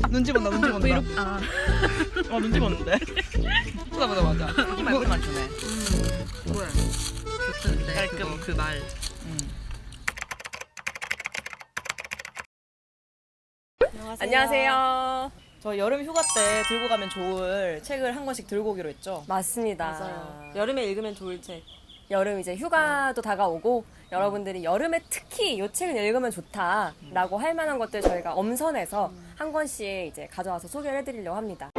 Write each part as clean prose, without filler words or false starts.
눈치 본다 눈치 본다. 이렇게 눈치 보는데. 보다 맞아. 크기 말고 맞추네. 뭐야? 좋던데. 깔끔. 그 말. 안녕하세요. 저 여름 휴가 때 들고 가면 좋을 책을 한 권씩 들고 오기로 했죠. 맞습니다. 맞아요. 여름에 읽으면 좋을 책. 여름 이제 휴가도 다가오고 여러분들이 여름에 특히 이 책을 읽으면 좋다라고 할 만한 것들 저희가 엄선해서 한 권씩 이제 가져와서 소개를 해드리려고 합니다.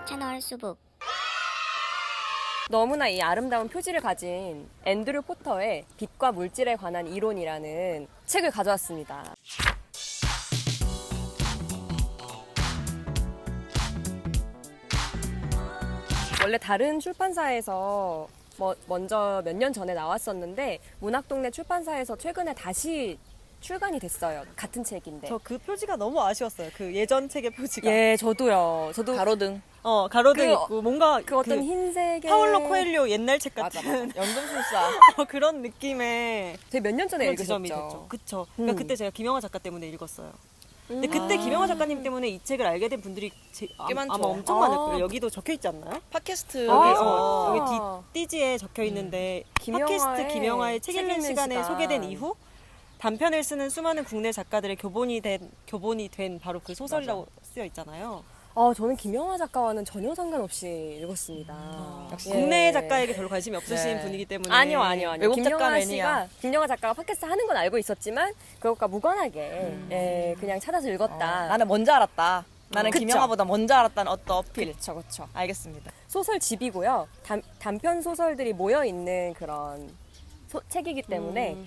채널 수북. 너무나 이 아름다운 표지를 가진 앤드류 포터의 빛과 물질에 관한 이론이라는 책을 가져왔습니다. 원래 다른 출판사에서 먼저 몇 년 전에 나왔었는데 문학동네 출판사에서 최근에 다시 출간이 됐어요. 같은 책인데. 저 그 표지가 너무 아쉬웠어요. 그 예전 책의 표지가. 예, 저도요. 저도 가로등. 가로등 그, 있고 뭔가 그 어떤 흰색의 파울로 코엘료 옛날 책 맞아 같은 맞아. 연금술사. 그런 느낌의 되게 몇 년 전에 그런 지점이 됐죠. 읽으셨죠. 그쵸. 그러니까 그때 제가 김영하 작가 때문에 읽었어요. 근데 그때 김영하 작가님 때문에 이 책을 알게 된 분들이 꽤 많죠. 아마 엄청 많을 거예요. 여기도 적혀 있지 않나요? 팟캐스트. 여기 띠지에 적혀 있는데 김영하의 팟캐스트 김영하의 책 읽는 시간에 시간. 소개된 이후 단편을 쓰는 수많은 국내 작가들의 교본이 된 바로 그 소설이라고 쓰여 있잖아요. 저는 김영하 작가와는 전혀 상관없이 읽었습니다. 역시 국내 작가에게 별로 관심이 없으신 네. 분이기 때문에 아니요. 외국 작가 김영하 매니아. 김영하 작가가 팟캐스트 하는 건 알고 있었지만 그것과 무관하게 그냥 찾아서 읽었다. 나는 먼저 알았다. 나는 그쵸. 김영하보다 먼저 알았다는 어떤 어필. 그렇죠. 알겠습니다. 소설집이고요. 단편 소설들이 모여 있는 그런 책이기 때문에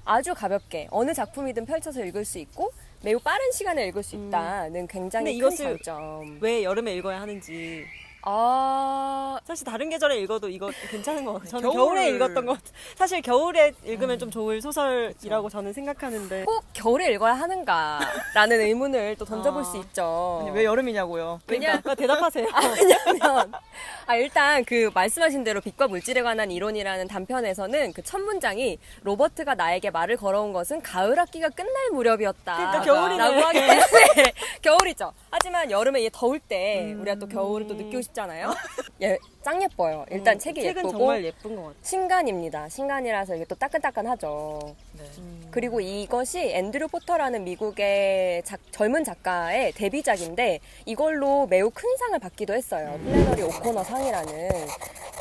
아주 가볍게 어느 작품이든 펼쳐서 읽을 수 있고 매우 빠른 시간에 읽을 수 있다는 굉장히 근데 큰 이것을 장점. 왜 여름에 읽어야 하는지 사실 다른 계절에 읽어도 이거 괜찮은 것 같아요. 저는 겨울에 읽었던 것 사실 겨울에 읽으면 좀 좋을 소설이라고 저는 생각하는데 꼭 겨울에 읽어야 하는가라는 의문을 또 던져볼 수 있죠. 아니, 왜 여름이냐고요. 그냥 아까 대답하세요. 왜냐면 일단 그 말씀하신 대로 빛과 물질에 관한 이론이라는 단편에서는 그 첫 문장이 로버트가 나에게 말을 걸어온 것은 가을 학기가 끝날 무렵이었다. 그러니까 겨울이네. 라고 하기 때문에 겨울이죠. 하지만 여름에 이게 더울 때 우리가 또 겨울을 또 느끼고 싶잖아요. 예, 짱 예뻐요. 일단 책이 책은 예쁘고 정말 예쁜 것 같아요. 신간입니다. 신간이라서 이게 또 따끈따끈하죠. 네. 그리고 이것이 앤드류 포터라는 미국의 젊은 작가의 데뷔작인데 이걸로 매우 큰 상을 받기도 했어요. 플래너리 오코너 상이라는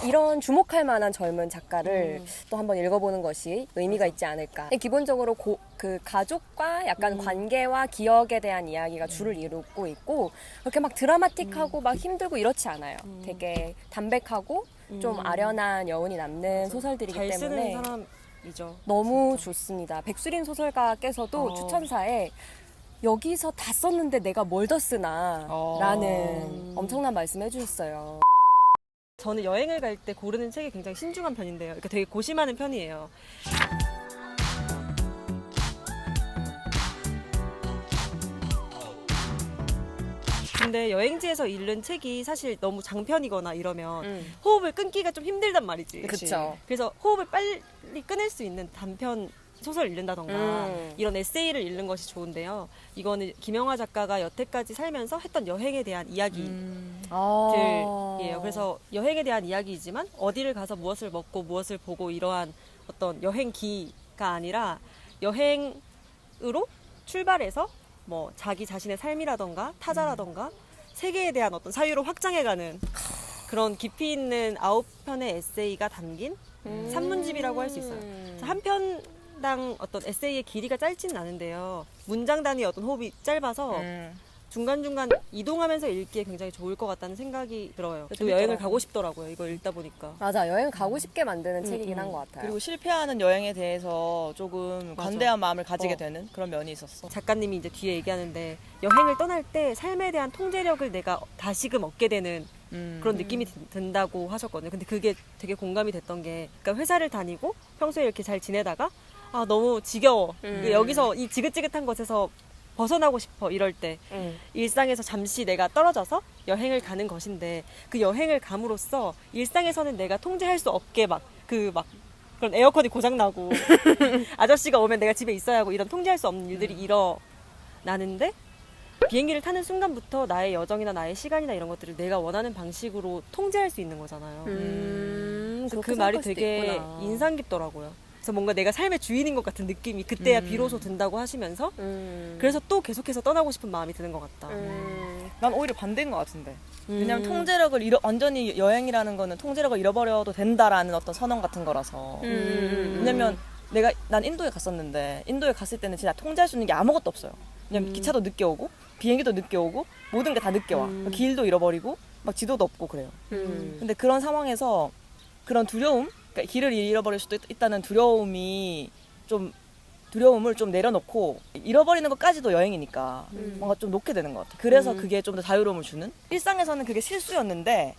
이런 주목할 만한 젊은 작가를 또 한번 읽어보는 것이 의미가 있지 않을까. 기본적으로 그 가족과 약간 관계와 기억에 대한 이야기가 주를 이루고 있고 그렇게 막 드라마틱하고 막 힘들고 이렇지 않아요. 되게 담백하고 좀 아련한 여운이 남는 소설들이기 잘 쓰는 때문에 사람이죠. 너무 좋습니다. 백수린 소설가께서도 추천사에 여기서 다 썼는데 내가 뭘 더 쓰나 라는 엄청난 말씀 해주셨어요. 저는 여행을 갈 때 고르는 책이 굉장히 신중한 편인데요. 그러니까 되게 고심하는 편이에요. 근데 여행지에서 읽는 책이 사실 너무 장편이거나 이러면 호흡을 끊기가 좀 힘들단 말이지. 그쵸. 그래서 호흡을 빨리 끊을 수 있는 단편 소설을 읽는다던가 이런 에세이를 읽는 것이 좋은데요. 이거는 김영하 작가가 여태까지 살면서 했던 여행에 대한 이야기들이에요. 그래서 여행에 대한 이야기이지만 어디를 가서 무엇을 먹고 무엇을 보고 이러한 어떤 여행기가 아니라 여행으로 출발해서 뭐 자기 자신의 삶이라던가 타자라던가 세계에 대한 어떤 사유를 확장해가는 그런 깊이 있는 9편의 에세이가 담긴 산문집이라고 할 수 있어요. 한 편당 어떤 에세이의 길이가 짧지는 않은데요. 문장 단위의 어떤 호흡이 짧아서 중간중간 이동하면서 읽기에 굉장히 좋을 것 같다는 생각이 들어요. 또 여행을 가고 싶더라고요. 이거 읽다 보니까. 맞아, 여행 가고 싶게 만드는 책이긴 한 것 같아요. 그리고 실패하는 여행에 대해서 조금 관대한 마음을 가지게 되는 그런 면이 있었어. 작가님이 이제 뒤에 얘기하는데 여행을 떠날 때 삶에 대한 통제력을 내가 다시금 얻게 되는 그런 느낌이 든다고 하셨거든요. 근데 그게 되게 공감이 됐던 게 그러니까 회사를 다니고 평소에 이렇게 잘 지내다가 너무 지겨워. 여기서 이 지긋지긋한 것에서 벗어나고 싶어 이럴 때 일상에서 잠시 내가 떨어져서 여행을 가는 것인데 그 여행을 감으로써 일상에서는 내가 통제할 수 없게 그런 에어컨이 고장나고 아저씨가 오면 내가 집에 있어야 하고 이런 통제할 수 없는 일들이 일어나는데 비행기를 타는 순간부터 나의 여정이나 나의 시간이나 이런 것들을 내가 원하는 방식으로 통제할 수 있는 거잖아요. 그래서 그 말이 되게 인상 깊더라고요. 그래서 뭔가 내가 삶의 주인인 것 같은 느낌이 그때야 비로소 든다고 하시면서 그래서 또 계속해서 떠나고 싶은 마음이 드는 것 같다. 난 오히려 반대인 것 같은데. 왜냐면 통제력을 완전히 여행이라는 거는 통제력을 잃어버려도 된다라는 어떤 선언 같은 거라서. 왜냐면 난 인도에 갔었는데 인도에 갔을 때는 진짜 통제할 수 있는 게 아무것도 없어요. 왜냐면 기차도 늦게 오고 비행기도 늦게 오고 모든 게 다 늦게 와. 길도 잃어버리고 막 지도도 없고 그래요. 근데 그런 상황에서 그런 두려움, 그러니까 길을 잃어버릴 수도 있다는 두려움을 좀 내려놓고 잃어버리는 것까지도 여행이니까 뭔가 좀 놓게 되는 것 같아요. 그래서 그게 좀 더 자유로움을 주는? 일상에서는 그게 실수였는데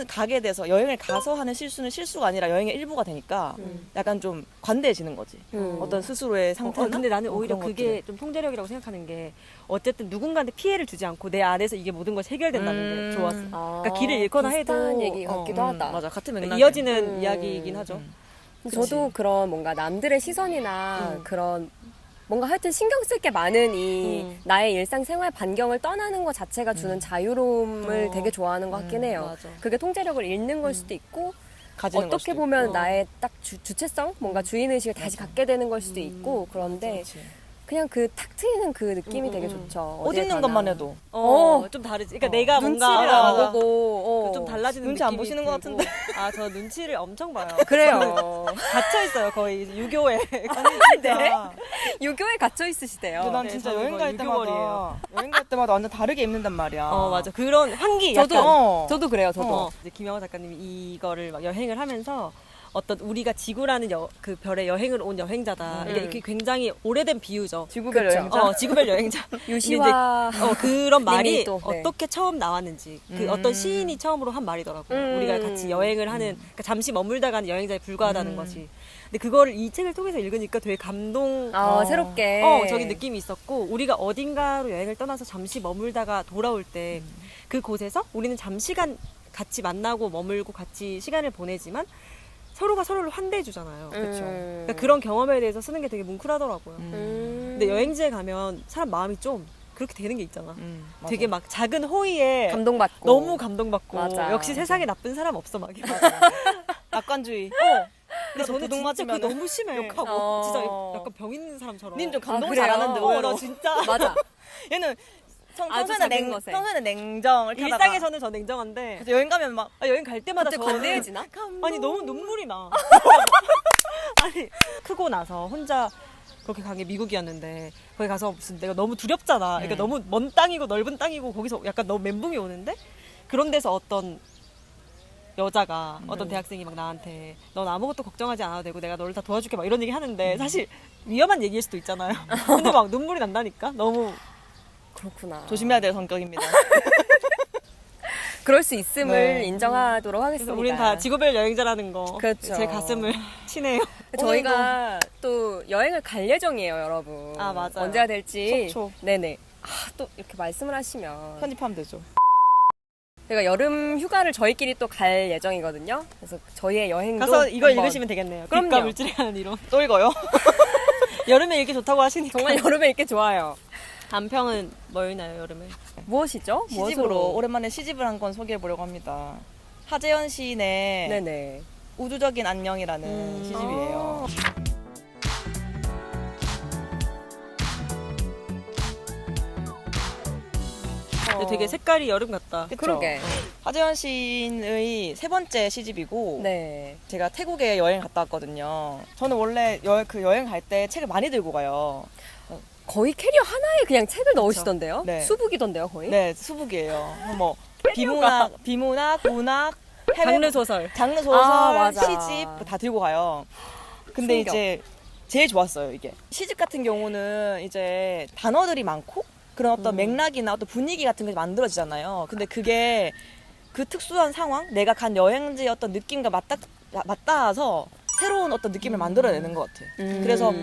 가게 돼서 여행을 가서 하는 실수는 실수가 아니라 여행의 일부가 되니까 약간 좀 관대해지는 거지. 어떤 스스로의 상태나 근데 나는 오히려 그런 그게 것들을. 좀 통제력이라고 생각하는 게 어쨌든 누군가한테 피해를 주지 않고 내 안에서 이게 모든 것이 해결된다는 게 좋았어. 그러니까 길을 잃거나 해도 비슷한 얘기 같기도 하다. 맞아, 같은 맥락. 이어지는 이야기이긴 하죠. 저도 그런 뭔가 남들의 시선이나 그런 뭔가 하여튼 신경 쓸 게 많은 이 나의 일상생활 반경을 떠나는 것 자체가 주는 자유로움을 되게 좋아하는 것 같긴 해요. 맞아. 그게 통제력을 잃는 걸 수도 있고 가지는 걸 어떻게 수도 보면 있고. 나의 딱 주체성, 뭔가 주인의식을 다시 갖게 되는 걸 수도 있고 그런데 그렇지. 그냥 그 탁 트이는 그 느낌이 되게 좋죠. 옷 어딜 입는 가나. 것만 해도 좀 다르지. 그러니까 내가 눈치를 뭔가 알아보고 좀 달라지는 눈치 안 느낌이 보시는 것 들고. 같은데. 아, 저 눈치를 엄청 봐요. 그래요. 갇혀 있어요, 거의 유교에. 네. 유교에 갇혀 있으시대요. 근데 난 네, 진짜 저는 여행 갈 거의 때마다 완전 다르게 입는단 말이야. 맞아. 그런 환기. 저도 약간. 저도 그래요. 저도. 이제 김영하 작가님이 이거를 막 여행을 하면서 어떤 우리가 지구라는 그 별에 여행을 온 여행자다. 이게 굉장히 오래된 비유죠. 지구별 그렇죠. 여행자. 지구별 여행자. 유시와 그런 말이 님이 또, 네. 어떻게 처음 나왔는지 그 어떤 시인이 처음으로 한 말이더라고요. 우리가 같이 여행을 하는 그러니까 잠시 머물다 가는 여행자에 불과하다는 것이. 근데 그거를 이 책을 통해서 읽으니까 되게 감동. 새롭게. 저기 느낌이 있었고 우리가 어딘가로 여행을 떠나서 잠시 머물다가 돌아올 때 그곳에서 우리는 잠시간 같이 만나고 머물고 같이 시간을 보내지만 서로가 서로를 환대해 주잖아요. 그렇죠. 그러니까 그런 경험에 대해서 쓰는 게 되게 뭉클하더라고요. 근데 여행지에 가면 사람 마음이 좀 그렇게 되는 게 있잖아. 맞아. 되게 막 작은 호의에 감동받고. 너무 감동받고 맞아. 역시 세상에 나쁜 사람 없어 막. 낙관주의. 근데 저는 도둑 진짜 그거 맞으면은 너무 심해. 욕하고. 진짜 약간 병 있는 사람처럼. 님 좀 감동 그래요? 잘하는데 나 의외로. 진짜. 맞아. 얘는 아주 평소에는 작은 것에. 평소에는 냉정 이렇게 하다가 일상에서는 저 냉정한데 여행 가면 막 여행 갈 때마다 갑자기 저는 관대해지나? 아니 너무 눈물이 나. 아니 크고 나서 혼자 그렇게 간 게 미국이었는데 거기 가서 무슨 내가 너무 두렵잖아. 그러니까 너무 먼 땅이고 넓은 땅이고 거기서 약간 너무 멘붕이 오는데 그런 데서 어떤 여자가 어떤 대학생이 막 나한테 넌 아무것도 걱정하지 않아도 되고 내가 너를 다 도와줄게 막 이런 얘기 하는데 사실 위험한 얘기일 수도 있잖아요. 근데 막 눈물이 난다니까. 너무 그렇구나. 조심해야 될 성격입니다. 그럴 수 있음을 네. 인정하도록 하겠습니다. 우린 다 지구별 여행자라는 거. 그렇죠. 제 가슴을 치네요. 저희가 또 여행을 갈 예정이에요, 여러분. 아, 맞아요. 언제가 될지. 속초. 네네. 또 이렇게 말씀을 하시면 편집하면 되죠. 저희가 여름 휴가를 저희끼리 또 갈 예정이거든요. 그래서 저희의 여행도 가서 이걸 한번 읽으시면 되겠네요. 그럼요. 빛과 물질에 관한 이론. 또 읽어요? 여름에 읽기 좋다고 하시니까. 정말 여름에 읽기 좋아요. 단평은 뭐였나요, 여름에? 무엇이죠? 시집으로 무엇으로? 오랜만에 시집을 한 권 소개해 보려고 합니다. 하재현 시인의 네네. 우주적인 안녕이라는 시집이에요. 근데 되게 색깔이 여름 같다. 그쵸? 그러게. 하재현 시인의 세 번째 시집이고 네. 제가 태국에 여행 갔다 왔거든요. 저는 원래 그 여행 갈 때 책을 많이 들고 가요. 거의 캐리어 하나에 그냥 책을 넣으시던데요? 네. 수북이던데요, 거의? 네, 수북이에요. 뭐 비문학, 문학, 장르 소설. 장르 소설, 아, 맞아. 시집 다 들고 가요. 근데 충격. 이제 제일 좋았어요, 이게. 시집 같은 경우는 이제 단어들이 많고 그런 어떤 맥락이나 어떤 분위기 같은 게 만들어지잖아요. 근데 그게 그 특수한 상황, 내가 간 여행지의 어떤 느낌과 맞닿아서 새로운 어떤 느낌을 만들어내는 것 같아. 그래서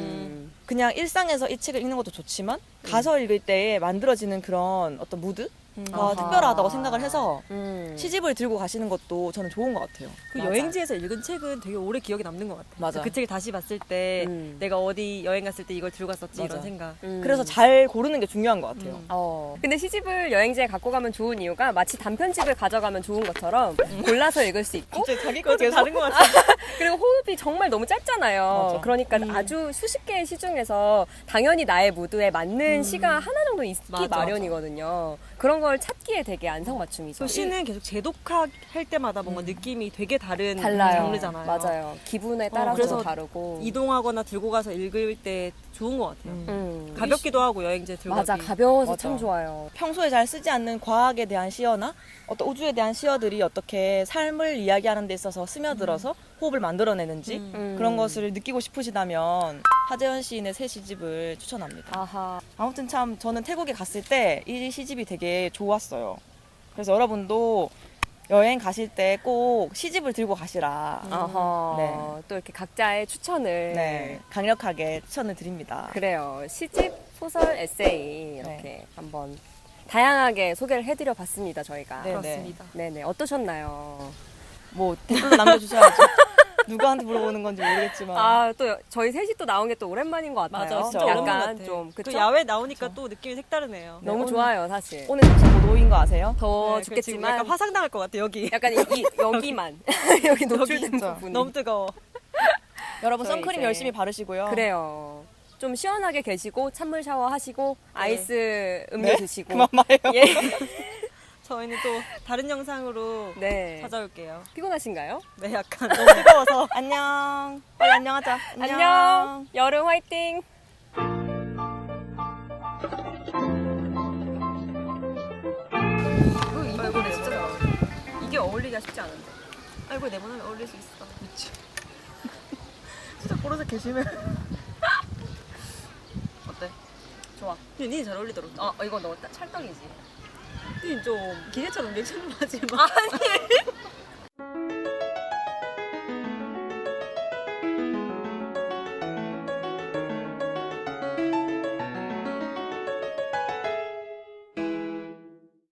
그냥 일상에서 이 책을 읽는 것도 좋지만 가서 읽을 때에 만들어지는 그런 어떤 무드가 아하. 특별하다고 생각을 해서 음. 시집을 들고 가시는 것도 저는 좋은 것 같아요. 그 맞아. 여행지에서 읽은 책은 되게 오래 기억에 남는 것 같아. 맞아. 그 책을 다시 봤을 때 음. 내가 어디 여행 갔을 때 이걸 들고 갔었지 맞아. 이런 생각. 그래서 잘 고르는 게 중요한 것 같아요. 근데 시집을 여행지에 갖고 가면 좋은 이유가 마치 단편집을 가져가면 좋은 것처럼 골라서 읽을 수 있고 자기 그거 좀 다른 것 같아. 그리고 호흡이 정말 너무 짧잖아요. 맞아. 그러니까 아주 수십 개의 시 중에서 당연히 나의 무드에 맞는 시가 하나 정도 있기 맞아, 마련이거든요. 그런 걸 찾기에 되게 안성맞춤이죠. 또 시는 계속 재독할 때마다 뭔가 느낌이 되게 다른 달라요. 장르잖아요. 맞아요. 기분에 따라서 그래서 다르고. 이동하거나 들고 가서 읽을 때 좋은 것 같아요. 음. 가볍기도 하고 여행지에 들고 맞아. 가기. 가벼워서 맞아. 참 좋아요. 평소에 잘 쓰지 않는 과학에 대한 시어나 어떤 우주에 대한 시어들이 어떻게 삶을 이야기하는 데 있어서 스며들어서 호흡을 만들어내는지 그런 것을 느끼고 싶으시다면 하재현 시인의 새 시집을 추천합니다. 아하. 아무튼 참 저는 태국에 갔을 때 이 시집이 되게 좋았어요. 그래서 여러분도 여행 가실 때 꼭 시집을 들고 가시라. 아하. 네. 또 이렇게 각자의 추천을. 네, 강력하게 추천을 드립니다. 그래요. 시집, 소설, 에세이 이렇게 한번 다양하게 소개를 해드려 봤습니다. 저희가. 네. 그렇습니다. 네네. 어떠셨나요? 뭐 댓글로 남겨주셔야죠. 누구한테 물어보는 건지 모르겠지만. 아, 또 저희 셋이 또 나온 게 또 오랜만인 것 같아요. 맞아, 진짜 약간 오랜만 같아. 좀 또 그쵸? 야외 나오니까 또 느낌이 색다르네요. 너무 오늘- 좋아요, 사실. 오늘 35도인 거 아세요? 더워 네, 그 지금 죽겠지만 약간 화상 당할 것 같아 여기. 약간 여기만 여기 노출된 진짜 부분이 너무 뜨거워. 여러분 저희 선크림 이제- 열심히 바르시고요. 그래요. 좀 시원하게 계시고 찬물 샤워 하시고 아이스 음료 네? 드시고 그만 말해요. 예. 저희는 또 다른 영상으로 네. 찾아올게요. 피곤하신가요? 네, 약간 너무 뜨거워서. 안녕. 빨리 안녕하자. 안녕. 여름 화이팅. 이번에 진짜 이게 어울리기가 쉽지 않은데. 아이고 내보내면 어울릴 수 있어. 미치. 진짜 보라색 개심해. 어때? 좋아. 근데 니잘 어울리더라고. 이거 너 찰떡이지. 니 좀 기계처럼 리액션 하지 마. 아니.